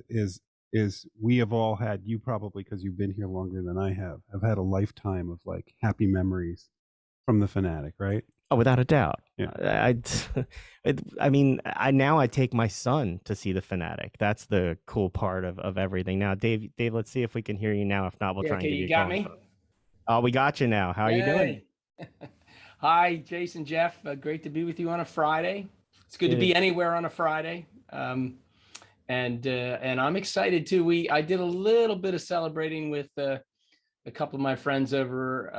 is we have all had, you probably because you've been here longer than I have had a lifetime of like happy memories from the Fanatic, right? Oh, without a doubt. Yeah. I mean, I take my son to see the Fanatic. That's the cool part of everything. Now, Dave, let's see if we can hear you now. If not, we'll Yeah, try and okay, give you you a got call. me? Oh, we got you now. How are you doing? Yay. Hi, Jason, Jeff. Great to be with you on a Friday. It's good to It is. be anywhere on a Friday. And I'm excited too. I did a little bit of celebrating with a couple of my friends over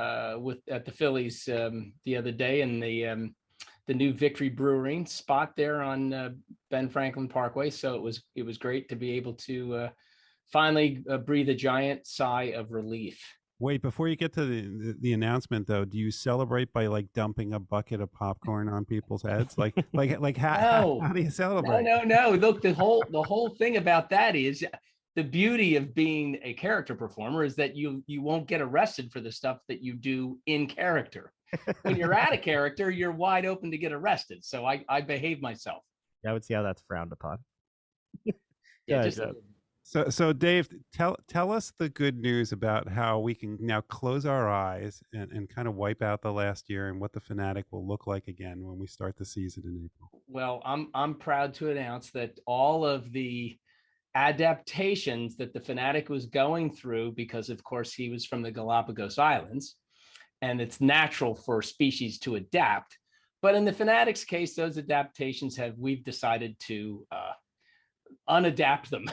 at the Phillies the other day in the new Victory Brewing spot there on Ben Franklin Parkway. So it was great to be able to finally breathe a giant sigh of relief. Wait, before you get to the announcement though, do you celebrate by like dumping a bucket of popcorn on people's heads? Like how No, do you no, celebrate? no, no. Look, the whole thing about that is the beauty of being a character performer is that you won't get arrested for the stuff that you do in character. When you're out of character, you're wide open to get arrested. So I behave myself. I would see how that's frowned upon. Yeah, Good. just a little. So Dave, tell us the good news about how we can now close our eyes and kind of wipe out the last year and what the Fanatic will look like again when we start the season in April. Well, I'm proud to announce that all of the adaptations that the Fanatic was going through, because of course he was from the Galapagos Islands, and it's natural for species to adapt. But in the Fanatic's case, those adaptations we've decided to unadapt them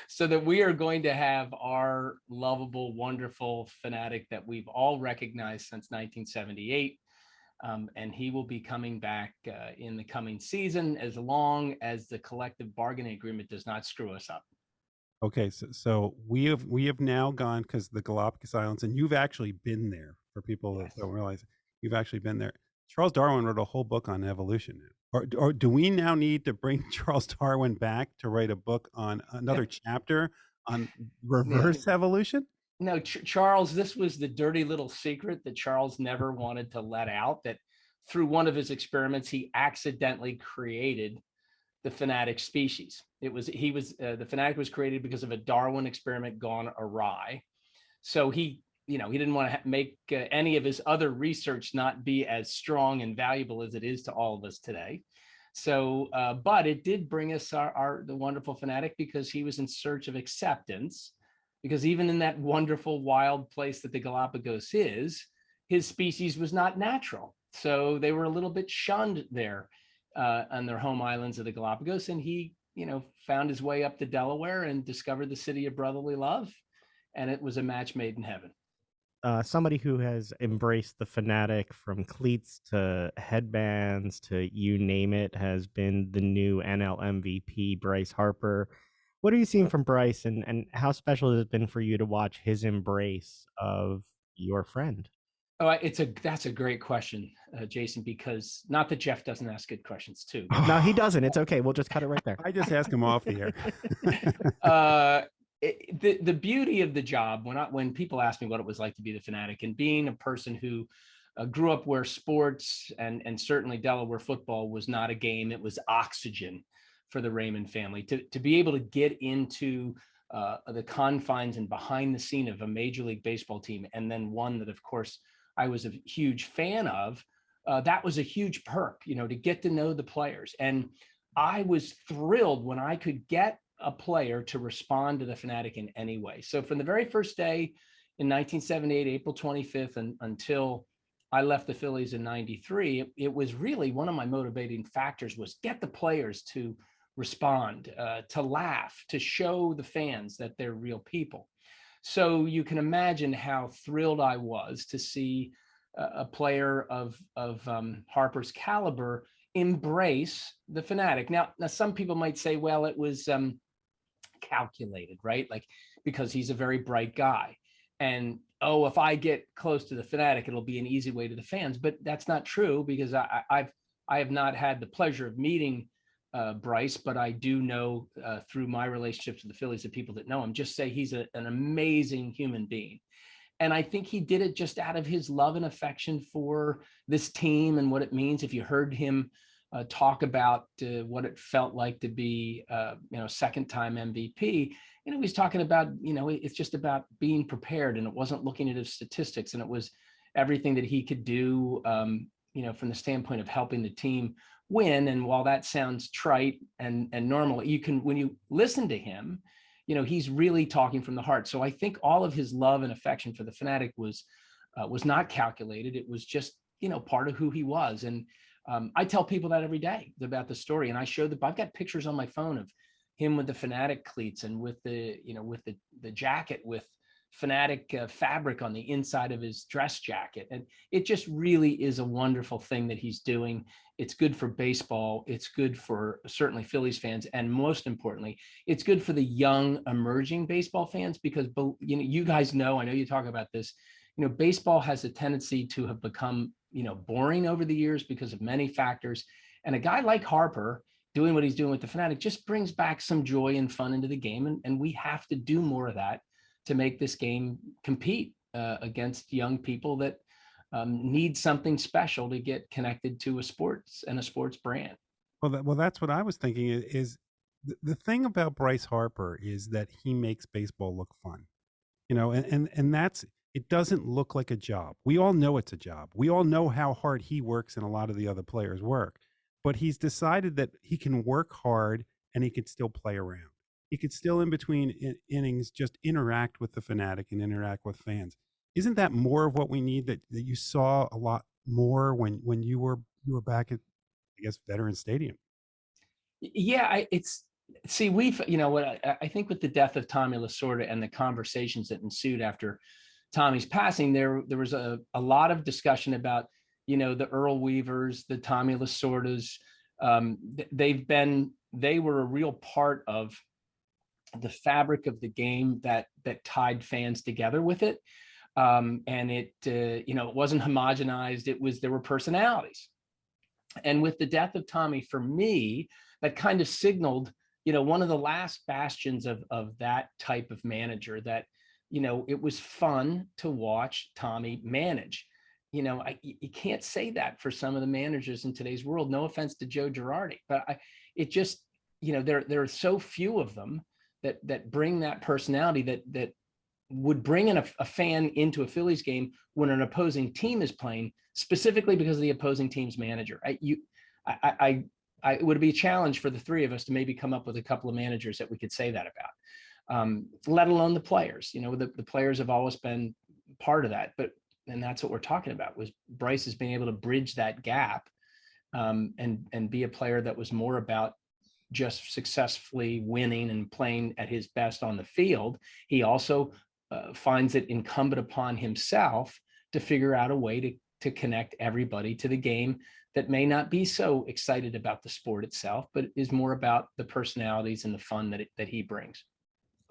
so that we are going to have our lovable, wonderful Fanatic that we've all recognized since 1978. And he will be coming back in the coming season as long as the collective bargaining agreement does not screw us up. Okay, so we have now gone because the Galapagos Islands, and you've actually been there for people that Yes. don't realize you've actually been there. Charles Darwin wrote a whole book on evolution now. Or do we now need to bring Charles Darwin back to write a book on another chapter on Yeah. reverse evolution? No, Charles, this was the dirty little secret that Charles never wanted to let out, that through one of his experiments, he accidentally created the Fanatic species. The Fanatic was created because of a Darwin experiment gone awry. So he didn't want to make any of his other research not be as strong and valuable as it is to all of us today. So, but it did bring us the wonderful Fanatic because he was in search of acceptance. Because even in that wonderful wild place that the Galapagos is, his species was not natural. So they were a little bit shunned there on their home islands of the Galapagos. And he, found his way up to Delaware and discovered the city of brotherly love. And it was a match made in heaven. Somebody who has embraced the Fanatic from cleats to headbands to you name it has been the new NL MVP, Bryce Harper. What are you seeing from Bryce, and how special has it been for you to watch his embrace of your friend? Oh, that's a great question, Jason, because not that Jeff doesn't ask good questions too. No, he doesn't. It's okay. We'll just cut it right there. I just ask him off the air. The beauty of the job, when people ask me what it was like to be the Fanatic, and being a person who grew up where sports and certainly Delaware football was not a game, it was oxygen for the Raymond family. To be able to get into the confines and behind the scene of a Major League Baseball team, and then one that, of course, I was a huge fan of, that was a huge perk, to get to know the players. And I was thrilled when I could get a player to respond to the Fanatic in any way. So from the very first day in 1978, April 25th, until I left the Phillies in 93, it was really one of my motivating factors was get the players to respond, to laugh, to show the fans that they're real people. So you can imagine how thrilled I was to see a player of Harper's caliber embrace the Fanatic. Now, some people might say, well, it was calculated, right? Like, because he's a very bright guy. And, if I get close to the Fanatic, it'll be an easy way to the fans. But that's not true, because I have not had the pleasure of meeting Bryce, but I do know through my relationships with the Phillies, the people that know him just say he's an amazing human being. And I think he did it just out of his love and affection for this team and what it means. If you heard him talk about what it felt like to be, second time MVP. And he was talking about, it's just about being prepared, and it wasn't looking at his statistics, and it was everything that he could do, from the standpoint of helping the team win. And while that sounds trite and normal, when you listen to him, he's really talking from the heart. So I think all of his love and affection for the Phanatic was not calculated. It was just, part of who he was. And I tell people that every day about the story, and I show that I've got pictures on my phone of him with the Phanatic cleats and with the jacket with Phanatic fabric on the inside of his dress jacket. And it just really is a wonderful thing that he's doing. It's good for baseball. It's good for certainly Phillies fans. And most importantly, it's good for the young emerging baseball fans, because, you guys know, I know you talk about this, baseball has a tendency to have become, boring over the years because of many factors. And a guy like Harper doing what he's doing with the Phanatic just brings back some joy and fun into the game. And we have to do more of that to make this game compete against young people that need something special to get connected to a sports and a sports brand. Well, that's what I was thinking. Is the thing about Bryce Harper is that he makes baseball look fun. And that's, it doesn't look like a job. We all know it's a job. We all know how hard he works and a lot of the other players work. But he's decided that he can work hard and he could still play around. He could still, in between innings, just interact with the Phanatic and interact with fans. Isn't that more of what we need? That you saw a lot more when you were back at, I guess, Veterans Stadium. Yeah, see, what I think with the death of Tommy Lasorda and the conversations that ensued after Tommy's passing, there was a lot of discussion about, the Earl Weavers, the Tommy Lasordas. They were a real part of the fabric of the game that tied fans together with it. And it wasn't homogenized. There were personalities. And with the death of Tommy, for me, that kind of signaled, one of the last bastions of that type of manager that, it was fun to watch Tommy manage. You can't say that for some of the managers in today's world. No offense to Joe Girardi, but it just, there are so few of them that bring that personality that would bring in a fan into a Phillies game when an opposing team is playing, specifically because of the opposing team's manager. It would be a challenge for the three of us to maybe come up with a couple of managers that we could say that about, let alone the players. The players have always been part of that, and that's what we're talking about, was Bryce is being able to bridge that gap, and be a player that was more about just successfully winning and playing at his best on the field. He also finds it incumbent upon himself to figure out a way to connect everybody to the game that may not be so excited about the sport itself, but is more about the personalities and the fun that he brings.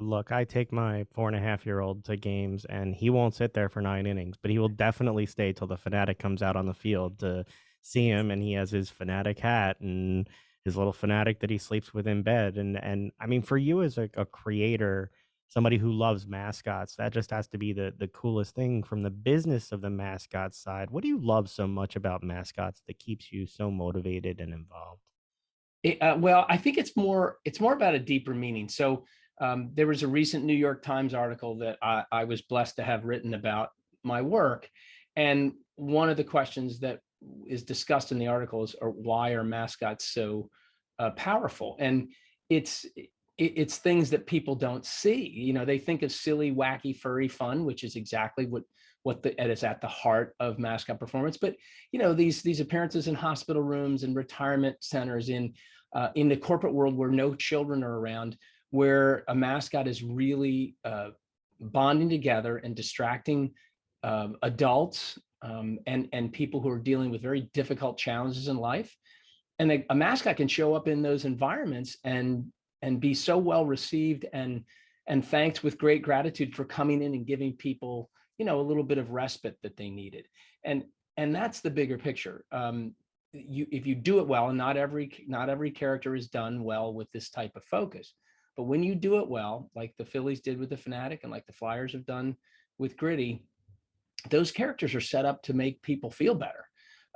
Look, I take my 4.5-year-old to games, and he won't sit there for 9 innings, but he will definitely stay till the Phanatic comes out on the field to see him. And he has his Phanatic hat and his little Phanatic that he sleeps with in bed. And I mean, for you as a creator, somebody who loves mascots, that just has to be the coolest thing from the business of the mascot side. What do you love so much about mascots that keeps you so motivated and involved? Well, I think it's more about a deeper meaning. So there was a recent New York Times article that I was blessed to have written about my work. And one of the questions that is discussed in the article is, why are mascots so powerful? And it's things that people don't see. They think of silly, wacky, furry fun, which is exactly what is at the heart of mascot performance. But these appearances in hospital rooms and retirement centers, in the corporate world where no children are around, where a mascot is really bonding together and distracting adults, and people who are dealing with very difficult challenges in life. And a mascot can show up in those environments and be so well received and thanked with great gratitude for coming in and giving people, a little bit of respite that they needed. And that's the bigger picture. If you do it well, and not every character is done well with this type of focus, but when you do it well, like the Phillies did with the Phanatic and like the Flyers have done with Gritty, those characters are set up to make people feel better.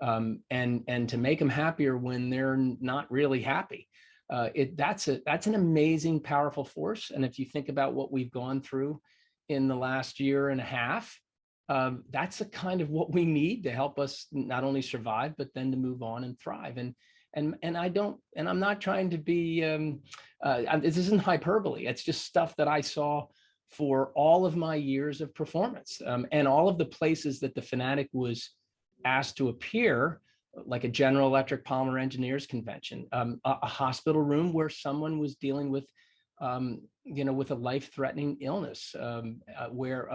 and to make them happier when they're not really happy. That's an amazing, powerful force. And if you think about what we've gone through in the last year and a half, that's a kind of what we need to help us not only survive, but then to move on and thrive. And I'm not trying to be, this isn't hyperbole. It's just stuff that I saw for all of my years of performance, and all of the places that the Phanatic was asked to appear, like a General Electric Polymer Engineers convention, a hospital room where someone was dealing with, with a life-threatening illness, where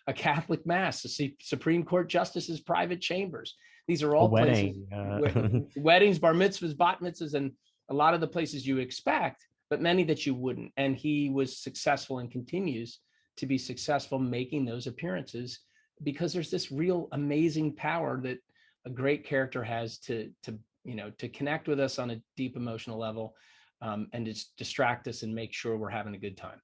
a Catholic mass, the Supreme Court justice's private chambers. These are all places, weddings, bar mitzvahs, bat mitzvahs, and a lot of the places you expect, but many that you wouldn't. And he was successful and continues to be successful making those appearances, because there's this real amazing power that a great character has to connect with us on a deep emotional level, and just distract us and make sure we're having a good time.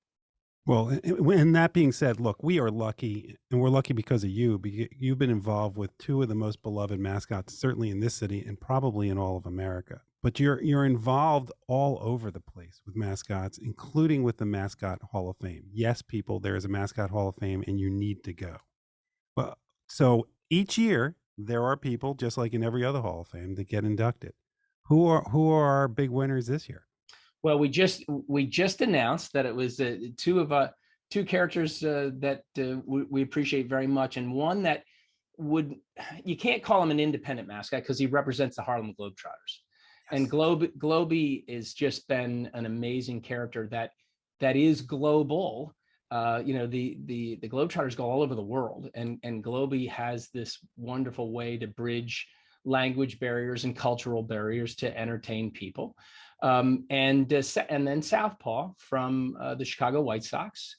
Well, and that being said, look, we are lucky, and we're lucky because of you. You've been involved with two of the most beloved mascots, certainly in this city and probably in all of America. But you're involved all over the place with mascots, including with the Mascot Hall of Fame. Yes, people, there is a Mascot Hall of Fame, and you need to go. Well, so each year there are people, just like in every other Hall of Fame, that get inducted. Who are our big winners this year? Well, we just announced that it was two characters that we appreciate very much, and one that you can't call him an independent mascot because he represents the Harlem Globetrotters. Yes. And Globey has just been an amazing character that is global. The Globetrotters go all over the world, and Globey has this wonderful way to bridge language barriers and cultural barriers to entertain people. And then Southpaw from the Chicago White Sox.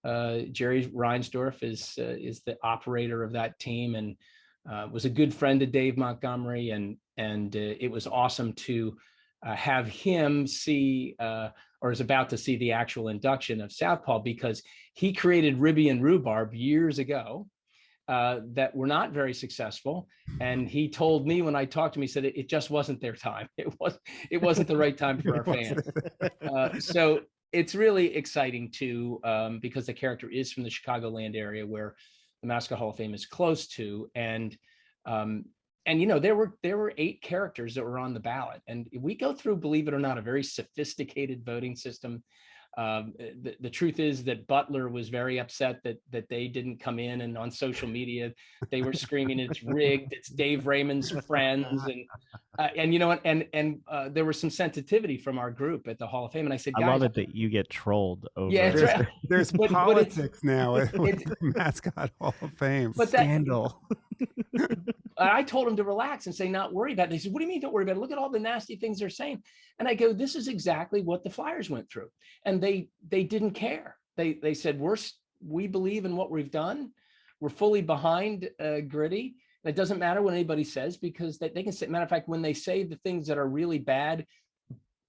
Jerry Reinsdorf is the operator of that team, and was a good friend of Dave Montgomery, and it was awesome to have him see, or is about to see, the actual induction of Southpaw, because he created Ribby and Rhubarb years ago that were not very successful. And he told me, when I talked to him, he said it just wasn't their time. It wasn't the right time for our fans. So it's really exciting too, because the character is from the Chicagoland area, where the Mascot Hall of Fame is close to. And there were 8 characters that were on the ballot, and we go through, believe it or not, a very sophisticated voting system. The truth is that Butler was very upset that they didn't come in, and on social media they were screaming, "It's rigged! It's Dave Raymond's friends!" And there was some sensitivity from our group at the Hall of Fame, and I said, "Guys, I love it that you get trolled over." Yeah, right. There's politics now at the Mascot Hall of Fame. But scandal. I told him to relax and say, not worry about it. They said, "What do you mean don't worry about it? Look at all the nasty things they're saying." And I go, this is exactly what the Flyers went through. And they didn't care. They said, we believe in what we've done. We're fully behind Gritty. And it doesn't matter what anybody says, because they can say, matter of fact, when they say the things that are really bad,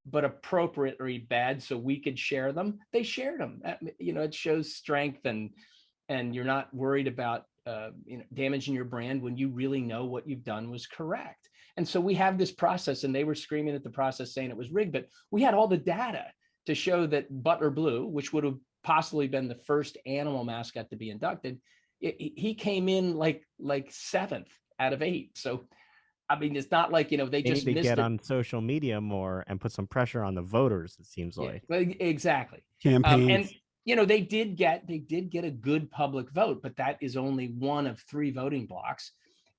but appropriately bad, so we could share them, they shared them. It shows strength, and you're not worried about damaging your brand when you really know what you've done was correct. And so we have this process, and they were screaming at the process saying it was rigged, but we had all the data to show that Butler Blue, which would have possibly been the first animal mascot to be inducted, he came in like 7th out of 8. So I mean, it's not like, they just need to missed get it. on social media more and put some pressure on the voters, it seems like. Exactly. Campaigns. They did get a good public vote, but that is only one of 3 voting blocks.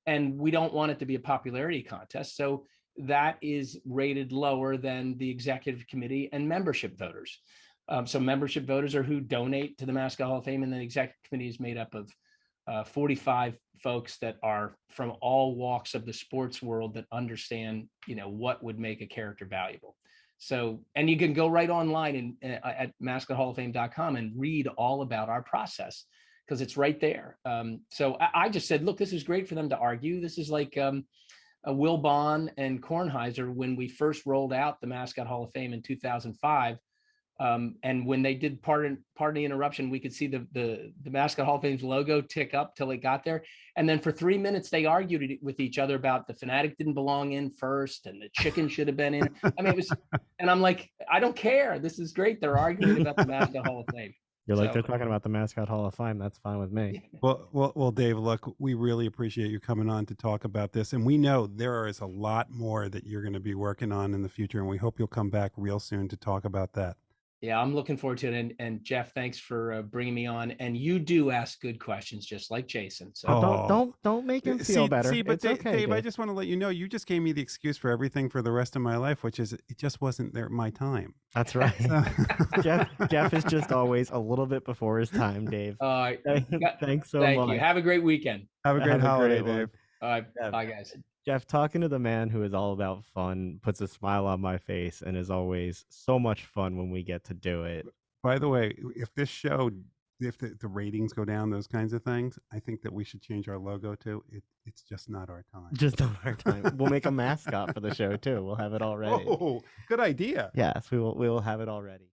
And we don't want it to be a popularity contest. So that is rated lower than the executive committee and membership voters. So membership voters are who donate to the Mascot Hall of Fame, and the executive committee is made up of 45 folks that are from all walks of the sports world that understand, what would make a character valuable. So, and you can go right online at mascothall-of-fame.com and read all about our process, because it's right there. So I just said, look, this is great for them to argue. This is like Wilbon and Kornheiser, when we first rolled out the Mascot Hall of Fame in 2005, And when they did part of the interruption, we could see the Mascot Hall of Fame's logo tick up till it got there. And then for 3 minutes, they argued with each other about the Phanatic didn't belong in first and the chicken should have been in. I mean, it was, and I'm like, I don't care. This is great. They're arguing about the Mascot Hall of Fame. You're like, they're talking about the Mascot Hall of Fame. That's fine with me. Well, Dave, look, we really appreciate you coming on to talk about this. And we know there is a lot more that you're going to be working on in the future. And we hope you'll come back real soon to talk about that. Yeah, I'm looking forward to it. And Jeff, thanks for bringing me on. And you do ask good questions, just like Jason. So don't make him feel better. See, but it's Dave, okay, Dave, I just want to let you know, you just gave me the excuse for everything for the rest of my life, which is it just wasn't there my time. That's right. Jeff is just always a little bit before his time, Dave. All right. Thanks so Thank much. you. Have a great weekend. Have a great holiday, Dave. All right. Bye, guys. Jeff, talking to the man who is all about fun puts a smile on my face and is always so much fun when we get to do it. By the way, if this show, if the ratings go down, those kinds of things, I think that we should change our logo to it's just not our time. Just not our time. We'll make a mascot for the show too. We'll have it all ready. Oh, good idea. Yes, we will have it all ready.